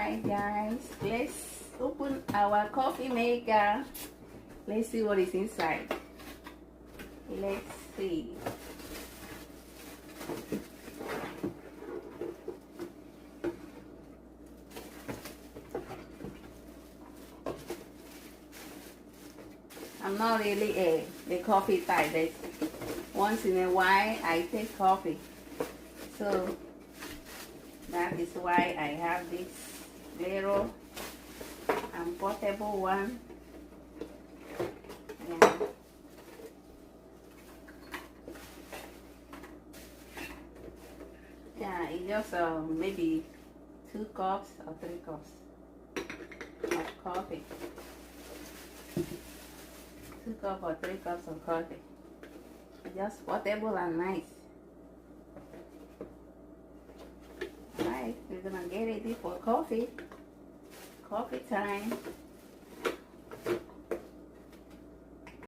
Alright guys, let's open our coffee maker. Let's see what is inside. Let's see. I'm not really the coffee type, but once in a while I take coffee. So that is why I have this little and portable one. Yeah, it's just maybe 2 cups or 3 cups of coffee. 2 cups or 3 cups of coffee. It's just portable and nice. Alright, we're gonna get ready for coffee. Coffee time.